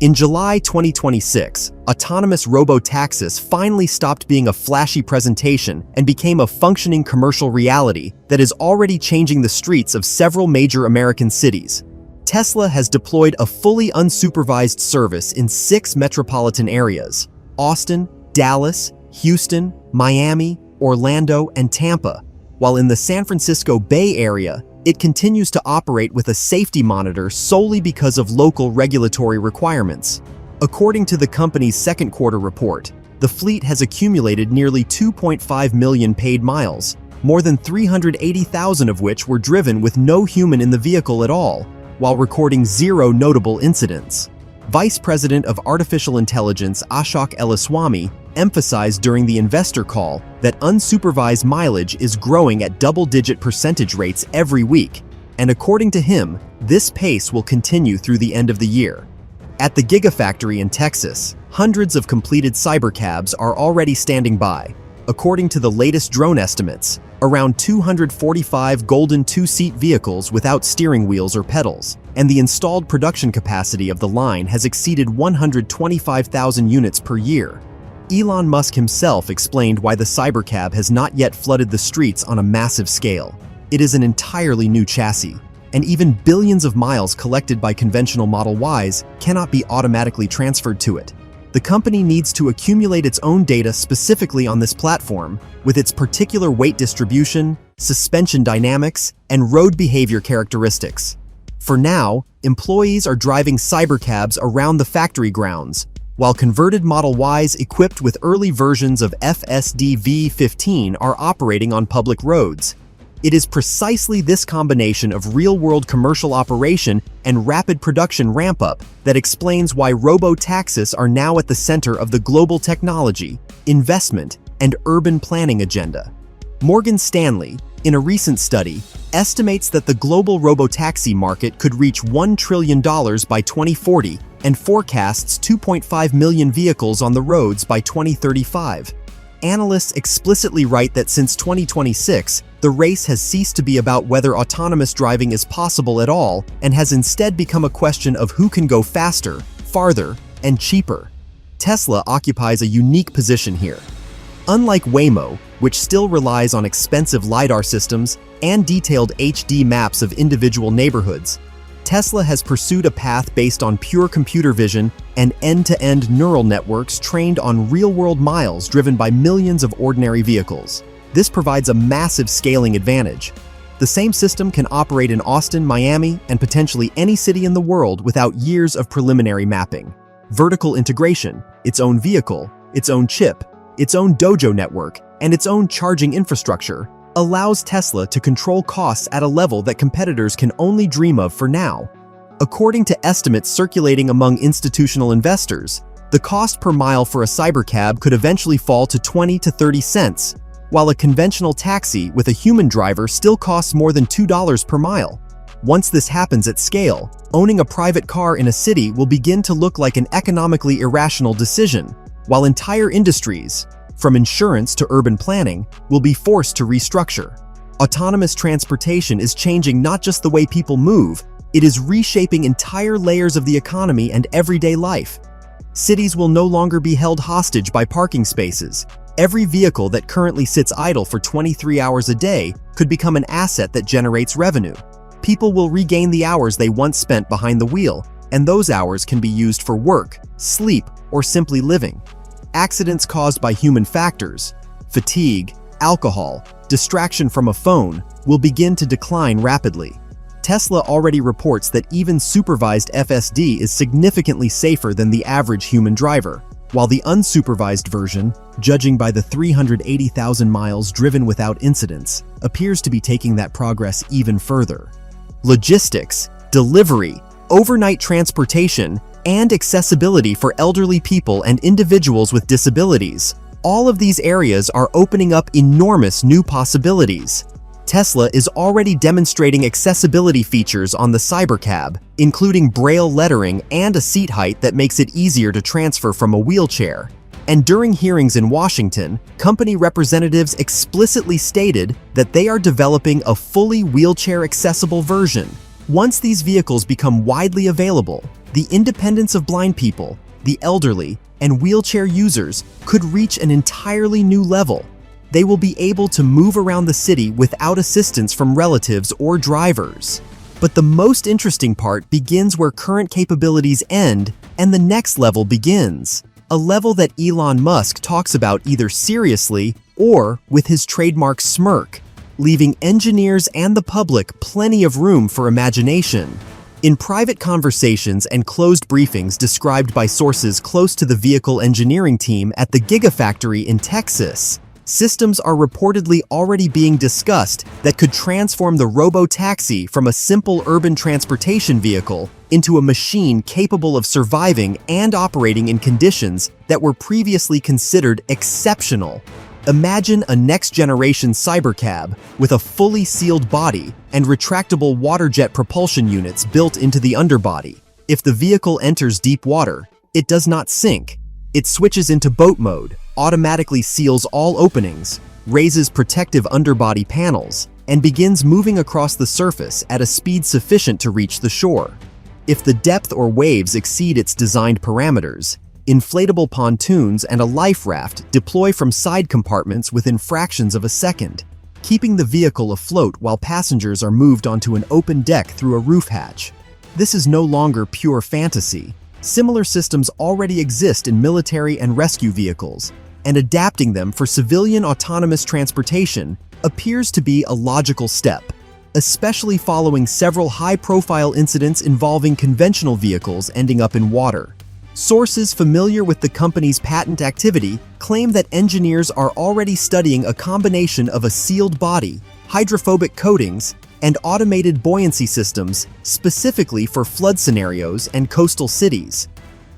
In July 2026, autonomous robotaxis finally stopped being a flashy presentation and became a functioning commercial reality that is already changing the streets of several major American cities. Tesla has deployed a fully unsupervised service in 6 metropolitan areas: Austin, Dallas, Houston, Miami, Orlando, and Tampa, while in the San Francisco Bay Area, it continues to operate with a safety monitor solely because of local regulatory requirements. According to the company's second quarter report, the fleet has accumulated nearly 2.5 million paid miles, more than 380,000 of which were driven with no human in the vehicle at all, while recording 0 notable incidents. Vice President of Artificial Intelligence Ashok Elaswamy emphasized during the investor call that unsupervised mileage is growing at double-digit percentage rates every week, and according to him, this pace will continue through the end of the year. At the Gigafactory in Texas, hundreds of completed CyberCabs are already standing by. According to the latest drone estimates, around 245 golden 2-seat vehicles without steering wheels or pedals, and the installed production capacity of the line has exceeded 125,000 units per year. Elon Musk himself explained why the CyberCab has not yet flooded the streets on a massive scale. It is an entirely new chassis, and even billions of miles collected by conventional Model Ys cannot be automatically transferred to it. The company needs to accumulate its own data specifically on this platform, with its particular weight distribution, suspension dynamics, and road behavior characteristics. For now, employees are driving CyberCabs around the factory grounds, while converted Model Ys equipped with early versions of FSD V15 are operating on public roads. It is precisely this combination of real-world commercial operation and rapid production ramp-up that explains why robotaxis are now at the center of the global technology, investment, and urban planning agenda. Morgan Stanley, in a recent study, estimates that the global robotaxi market could reach $1 trillion by 2040 and forecasts 2.5 million vehicles on the roads by 2035. Analysts explicitly write that since 2026, the race has ceased to be about whether autonomous driving is possible at all and has instead become a question of who can go faster, farther, and cheaper. Tesla occupies a unique position here. Unlike Waymo, which still relies on expensive LiDAR systems and detailed HD maps of individual neighborhoods, Tesla has pursued a path based on pure computer vision and end-to-end neural networks trained on real-world miles driven by millions of ordinary vehicles. This provides a massive scaling advantage. The same system can operate in Austin, Miami, and potentially any city in the world without years of preliminary mapping. Vertical integration, its own vehicle, its own chip, its own dojo network, and its own charging infrastructure allows Tesla to control costs at a level that competitors can only dream of for now. According to estimates circulating among institutional investors, the cost per mile for a CyberCab could eventually fall to 20 to 30 cents, while a conventional taxi with a human driver still costs more than $2 per mile. Once this happens at scale, owning a private car in a city will begin to look like an economically irrational decision, while entire industries, from insurance to urban planning, will be forced to restructure. Autonomous transportation is changing not just the way people move, it is reshaping entire layers of the economy and everyday life. Cities will no longer be held hostage by parking spaces. Every vehicle that currently sits idle for 23 hours a day could become an asset that generates revenue. People will regain the hours they once spent behind the wheel, and those hours can be used for work, sleep, or simply living. Accidents caused by human factors, fatigue, alcohol, distraction from a phone, will begin to decline rapidly. Tesla already reports that even supervised FSD is significantly safer than the average human driver, while the unsupervised version, judging by the 380,000 miles driven without incidents, appears to be taking that progress even further. Logistics, delivery, overnight transportation, and accessibility for elderly people and individuals with disabilities. All of these areas are opening up enormous new possibilities. Tesla is already demonstrating accessibility features on the CyberCab, including braille lettering and a seat height that makes it easier to transfer from a wheelchair. And during hearings in Washington, company representatives explicitly stated that they are developing a fully wheelchair-accessible version. Once these vehicles become widely available, the independence of blind people, the elderly, and wheelchair users could reach an entirely new level. They will be able to move around the city without assistance from relatives or drivers. But the most interesting part begins where current capabilities end and the next level begins. A level that Elon Musk talks about either seriously or with his trademark smirk, leaving engineers and the public plenty of room for imagination. In private conversations and closed briefings described by sources close to the vehicle engineering team at the Gigafactory in Texas, systems are reportedly already being discussed that could transform the robotaxi from a simple urban transportation vehicle into a machine capable of surviving and operating in conditions that were previously considered exceptional. Imagine a next-generation CyberCab with a fully sealed body and retractable water jet propulsion units built into the underbody. If the vehicle enters deep water, it does not sink. It switches into boat mode, automatically seals all openings, raises protective underbody panels, and begins moving across the surface at a speed sufficient to reach the shore. If the depth or waves exceed its designed parameters, inflatable pontoons and a life raft deploy from side compartments within fractions of a second, keeping the vehicle afloat while passengers are moved onto an open deck through a roof hatch. This is no longer pure fantasy. Similar systems already exist in military and rescue vehicles, and adapting them for civilian autonomous transportation appears to be a logical step, especially following several high-profile incidents involving conventional vehicles ending up in water. Sources familiar with the company's patent activity claim that engineers are already studying a combination of a sealed body, hydrophobic coatings, and automated buoyancy systems specifically for flood scenarios and coastal cities.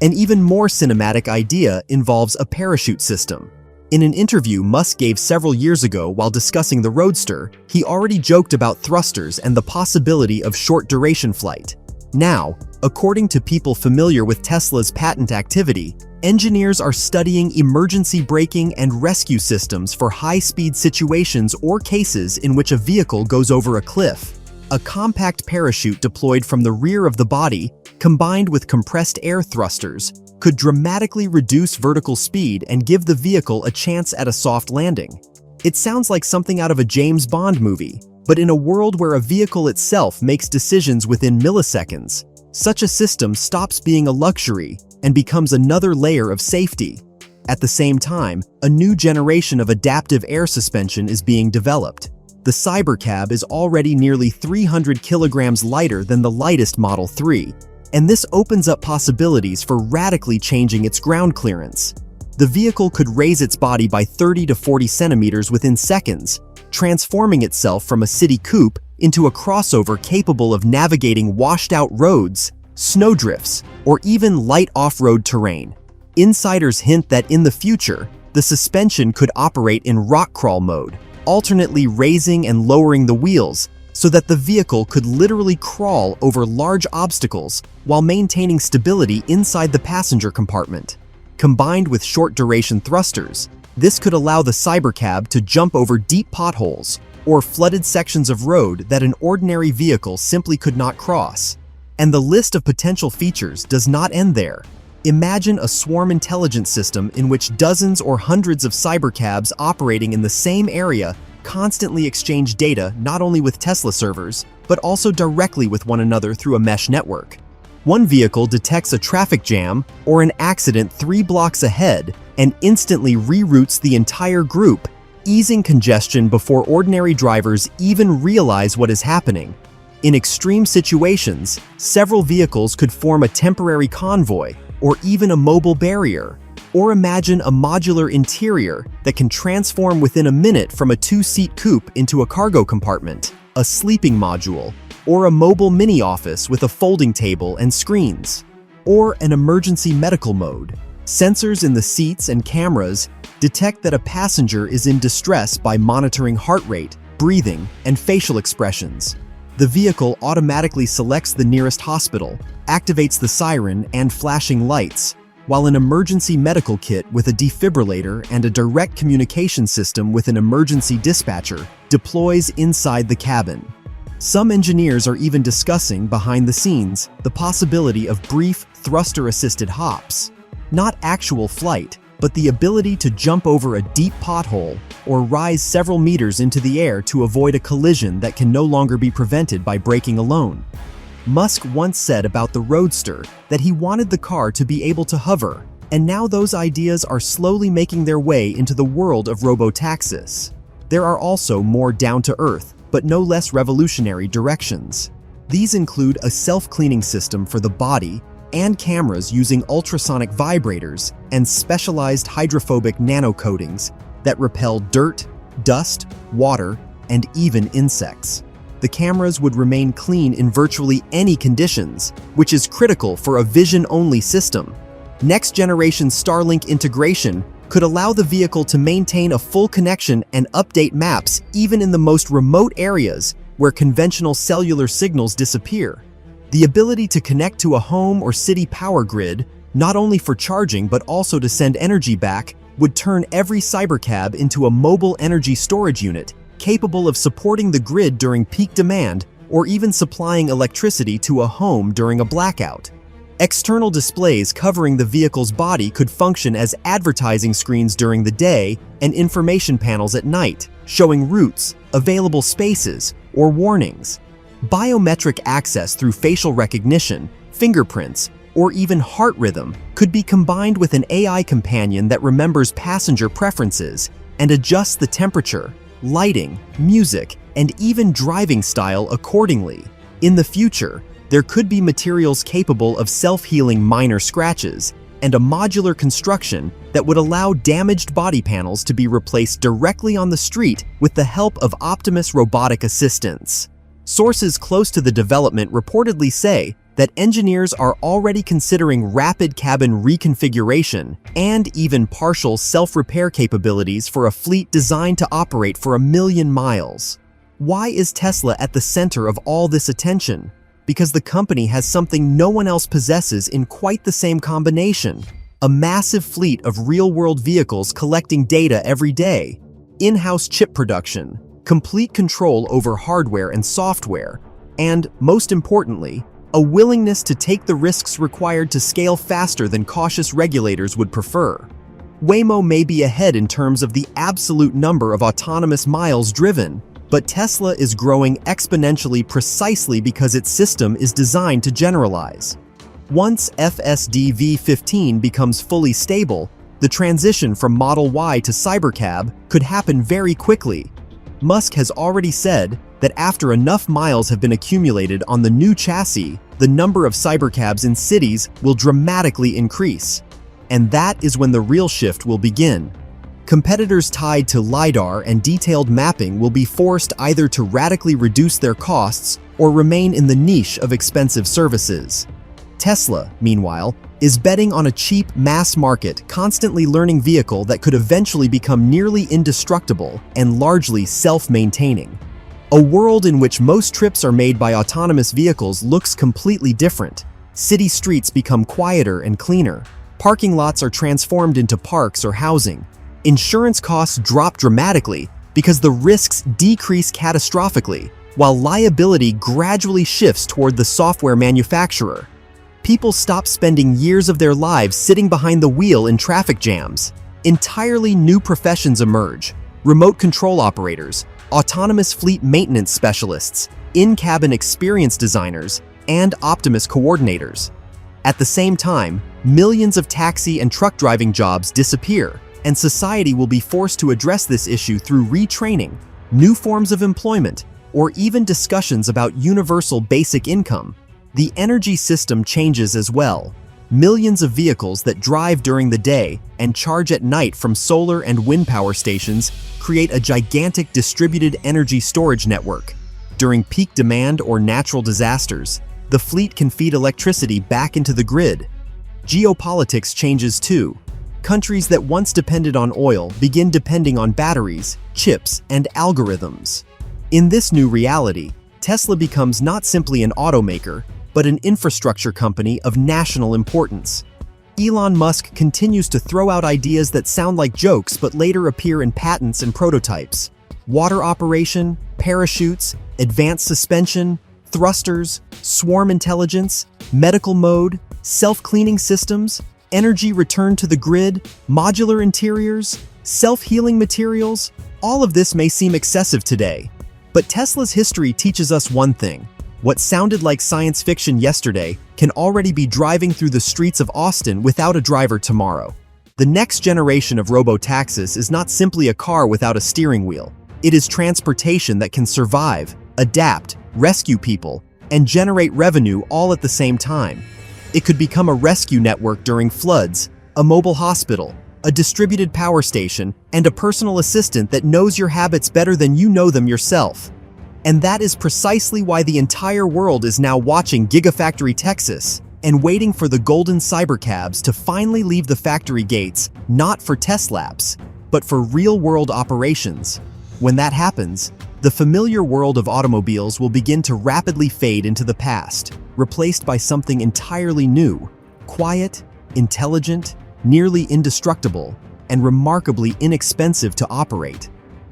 An even more cinematic idea involves a parachute system. In an interview Musk gave several years ago while discussing the Roadster, he already joked about thrusters and the possibility of short-duration flight. Now, according to people familiar with Tesla's patent activity, engineers are studying emergency braking and rescue systems for high-speed situations or cases in which a vehicle goes over a cliff. A compact parachute deployed from the rear of the body, combined with compressed air thrusters, could dramatically reduce vertical speed and give the vehicle a chance at a soft landing. It sounds like something out of a James Bond movie, but in a world where a vehicle itself makes decisions within milliseconds, such a system stops being a luxury and becomes another layer of safety. At the same time, a new generation of adaptive air suspension is being developed. The CyberCab is already nearly 300 kilograms lighter than the lightest Model 3, and this opens up possibilities for radically changing its ground clearance. The vehicle could raise its body by 30 to 40 centimeters within seconds, transforming itself from a city coupe into a crossover capable of navigating washed-out roads, snowdrifts, or even light off-road terrain. Insiders hint that in the future, the suspension could operate in rock crawl mode, alternately raising and lowering the wheels so that the vehicle could literally crawl over large obstacles while maintaining stability inside the passenger compartment. Combined with short-duration thrusters, this could allow the CyberCab to jump over deep potholes or flooded sections of road that an ordinary vehicle simply could not cross. And the list of potential features does not end there. Imagine a swarm intelligence system in which dozens or hundreds of CyberCabs operating in the same area constantly exchange data not only with Tesla servers, but also directly with one another through a mesh network. One vehicle detects a traffic jam or an accident 3 blocks ahead and instantly reroutes the entire group, easing congestion before ordinary drivers even realize what is happening. In extreme situations, several vehicles could form a temporary convoy or even a mobile barrier. Or imagine a modular interior that can transform within a minute from a 2-seat coupe into a cargo compartment, a sleeping module, or a mobile mini office with a folding table and screens. Or an emergency medical mode. Sensors in the seats and cameras detect that a passenger is in distress by monitoring heart rate, breathing, and facial expressions. The vehicle automatically selects the nearest hospital, activates the siren and flashing lights, while an emergency medical kit with a defibrillator and a direct communication system with an emergency dispatcher deploys inside the cabin. Some engineers are even discussing, behind the scenes, the possibility of brief, thruster-assisted hops. Not actual flight, but the ability to jump over a deep pothole or rise several meters into the air to avoid a collision that can no longer be prevented by braking alone. Musk once said about the Roadster that he wanted the car to be able to hover, and now those ideas are slowly making their way into the world of robotaxis. There are also more down-to-earth, but no less revolutionary directions. These include a self-cleaning system for the body and cameras using ultrasonic vibrators and specialized hydrophobic nanocoatings that repel dirt, dust, water, and even insects. The cameras would remain clean in virtually any conditions, which is critical for a vision-only system. Next-generation Starlink integration could allow the vehicle to maintain a full connection and update maps even in the most remote areas where conventional cellular signals disappear. The ability to connect to a home or city power grid, not only for charging but also to send energy back, would turn every CyberCab into a mobile energy storage unit capable of supporting the grid during peak demand or even supplying electricity to a home during a blackout. External displays covering the vehicle's body could function as advertising screens during the day and information panels at night, showing routes, available spaces, or warnings. Biometric access through facial recognition, fingerprints, or even heart rhythm could be combined with an AI companion that remembers passenger preferences and adjusts the temperature, lighting, music, and even driving style accordingly. In the future, there could be materials capable of self-healing minor scratches and a modular construction that would allow damaged body panels to be replaced directly on the street with the help of Optimus robotic assistants. Sources close to the development reportedly say that engineers are already considering rapid cabin reconfiguration and even partial self-repair capabilities for a fleet designed to operate for 1 million miles. Why is Tesla at the center of all this attention? Because the company has something no one else possesses in quite the same combination: a massive fleet of real-world vehicles collecting data every day, in-house chip production, complete control over hardware and software, and, most importantly, a willingness to take the risks required to scale faster than cautious regulators would prefer. Waymo may be ahead in terms of the absolute number of autonomous miles driven, but Tesla is growing exponentially precisely because its system is designed to generalize. Once FSD V15 becomes fully stable, the transition from Model Y to CyberCab could happen very quickly. Musk has already said that after enough miles have been accumulated on the new chassis, the number of CyberCabs in cities will dramatically increase. And that is when the real shift will begin. Competitors tied to LiDAR and detailed mapping will be forced either to radically reduce their costs or remain in the niche of expensive services. Tesla, meanwhile, is betting on a cheap, mass-market, constantly learning vehicle that could eventually become nearly indestructible and largely self-maintaining. A world in which most trips are made by autonomous vehicles looks completely different. City streets become quieter and cleaner. Parking lots are transformed into parks or housing. Insurance costs drop dramatically because the risks decrease catastrophically, while liability gradually shifts toward the software manufacturer. People stop spending years of their lives sitting behind the wheel in traffic jams. Entirely new professions emerge: remote control operators, autonomous fleet maintenance specialists, in-cabin experience designers, and Optimus coordinators. At the same time, millions of taxi and truck driving jobs disappear, and society will be forced to address this issue through retraining, new forms of employment, or even discussions about universal basic income. The energy system changes as well. Millions of vehicles that drive during the day and charge at night from solar and wind power stations create a gigantic distributed energy storage network. During peak demand or natural disasters, the fleet can feed electricity back into the grid. Geopolitics changes too. Countries that once depended on oil begin depending on batteries, chips, and algorithms. In this new reality, Tesla becomes not simply an automaker, but an infrastructure company of national importance. Elon Musk continues to throw out ideas that sound like jokes but later appear in patents and prototypes. Water operation, parachutes, advanced suspension, thrusters, swarm intelligence, medical mode, self-cleaning systems, energy return to the grid, modular interiors, self-healing materials. All of this may seem excessive today, but Tesla's history teaches us one thing. What sounded like science fiction yesterday can already be driving through the streets of Austin without a driver tomorrow. The next generation of robotaxis is not simply a car without a steering wheel. It is transportation that can survive, adapt, rescue people, and generate revenue all at the same time. It could become a rescue network during floods, a mobile hospital, a distributed power station, and a personal assistant that knows your habits better than you know them yourself. And that is precisely why the entire world is now watching Gigafactory Texas and waiting for the golden CyberCabs to finally leave the factory gates, not for test laps, but for real-world operations. When that happens, the familiar world of automobiles will begin to rapidly fade into the past, replaced by something entirely new, quiet, intelligent, nearly indestructible, and remarkably inexpensive to operate.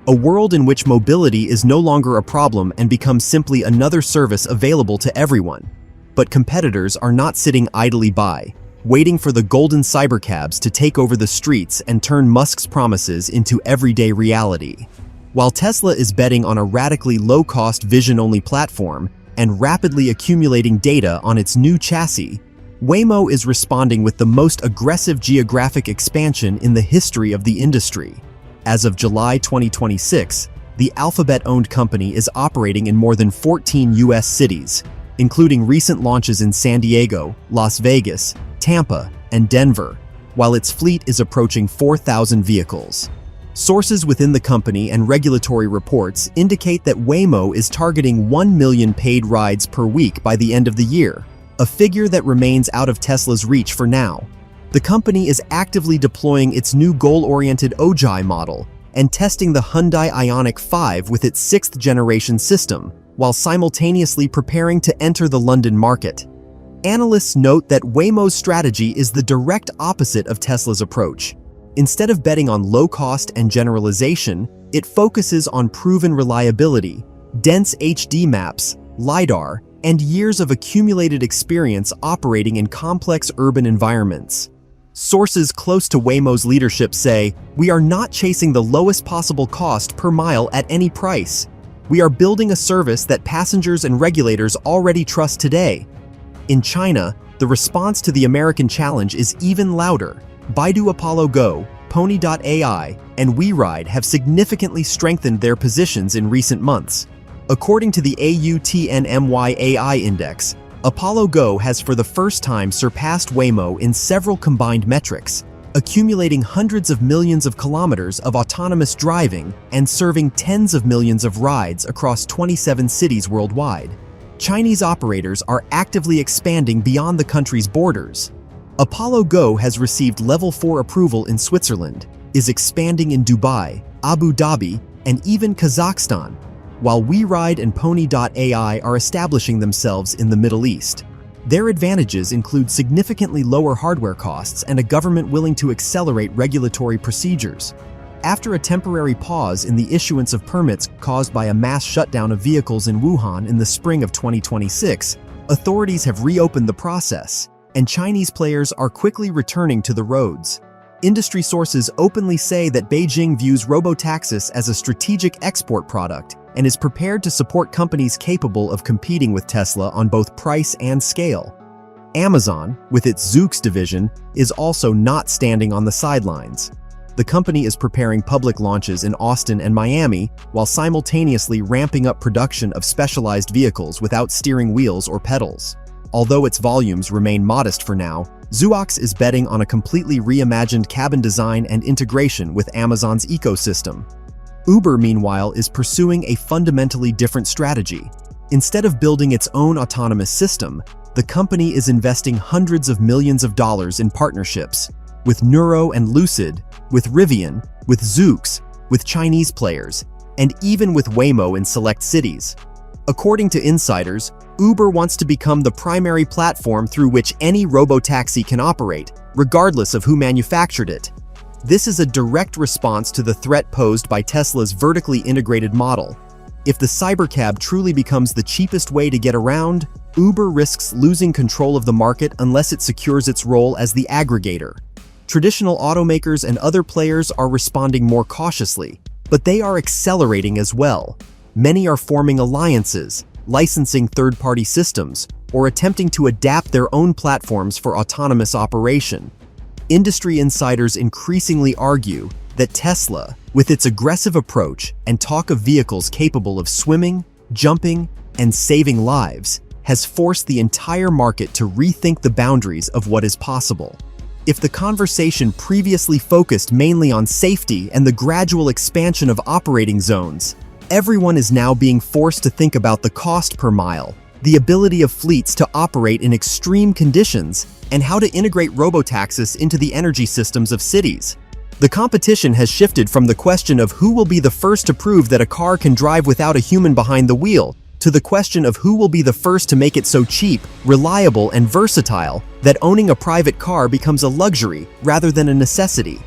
A world in which mobility is no longer a problem and becomes simply another service available to everyone. But competitors are not sitting idly by, waiting for the golden cybercabs to take over the streets and turn Musk's promises into everyday reality. While Tesla is betting on a radically low-cost vision-only platform and rapidly accumulating data on its new chassis, Waymo is responding with the most aggressive geographic expansion in the history of the industry. As of July 2026, the Alphabet-owned company is operating in more than 14 U.S. cities, including recent launches in San Diego, Las Vegas, Tampa, and Denver, while its fleet is approaching 4,000 vehicles. Sources within the company and regulatory reports indicate that Waymo is targeting 1 million paid rides per week by the end of the year, a figure that remains out of Tesla's reach for now. The company is actively deploying its new goal-oriented OJI model and testing the Hyundai Ioniq 5 with its 6th-generation system, while simultaneously preparing to enter the London market. Analysts note that Waymo's strategy is the direct opposite of Tesla's approach. Instead of betting on low cost and generalization, it focuses on proven reliability, dense HD maps, LiDAR, and years of accumulated experience operating in complex urban environments. Sources close to Waymo's leadership say, "We are not chasing the lowest possible cost per mile at any price. We are building a service that passengers and regulators already trust today." In China, the response to the American challenge is even louder. Baidu Apollo Go, Pony.ai, and WeRide have significantly strengthened their positions in recent months. According to the AUTNMY AI Index, Apollo Go has for the first time surpassed Waymo in several combined metrics, accumulating hundreds of millions of kilometers of autonomous driving and serving tens of millions of rides across 27 cities worldwide. Chinese operators are actively expanding beyond the country's borders. Apollo Go has received Level 4 approval in Switzerland, is expanding in Dubai, Abu Dhabi, and even Kazakhstan, while WeRide and Pony.ai are establishing themselves in the Middle East. Their advantages include significantly lower hardware costs and a government willing to accelerate regulatory procedures. After a temporary pause in the issuance of permits caused by a mass shutdown of vehicles in Wuhan in the spring of 2026, authorities have reopened the process, and Chinese players are quickly returning to the roads. Industry sources openly say that Beijing views robotaxis as a strategic export product and is prepared to support companies capable of competing with Tesla on both price and scale. Amazon, with its Zoox division, is also not standing on the sidelines. The company is preparing public launches in Austin and Miami while simultaneously ramping up production of specialized vehicles without steering wheels or pedals. Although its volumes remain modest for now, Zoox is betting on a completely reimagined cabin design and integration with Amazon's ecosystem. Uber, meanwhile, is pursuing a fundamentally different strategy. Instead of building its own autonomous system, the company is investing hundreds of millions of dollars in partnerships with Nuro and Lucid, with Rivian, with Zoox, with Chinese players, and even with Waymo in select cities. According to insiders, Uber wants to become the primary platform through which any robotaxi can operate, regardless of who manufactured it. This is a direct response to the threat posed by Tesla's vertically integrated model. If the CyberCab truly becomes the cheapest way to get around, Uber risks losing control of the market unless it secures its role as the aggregator. Traditional automakers and other players are responding more cautiously, but they are accelerating as well. Many are forming alliances, licensing third-party systems, or attempting to adapt their own platforms for autonomous operation. Industry insiders increasingly argue that Tesla, with its aggressive approach and talk of vehicles capable of swimming, jumping, and saving lives, has forced the entire market to rethink the boundaries of what is possible. If the conversation previously focused mainly on safety and the gradual expansion of operating zones, everyone is now being forced to think about the cost per mile, the ability of fleets to operate in extreme conditions, and how to integrate robotaxis into the energy systems of cities. The competition has shifted from the question of who will be the first to prove that a car can drive without a human behind the wheel, to the question of who will be the first to make it so cheap, reliable, and versatile that owning a private car becomes a luxury rather than a necessity.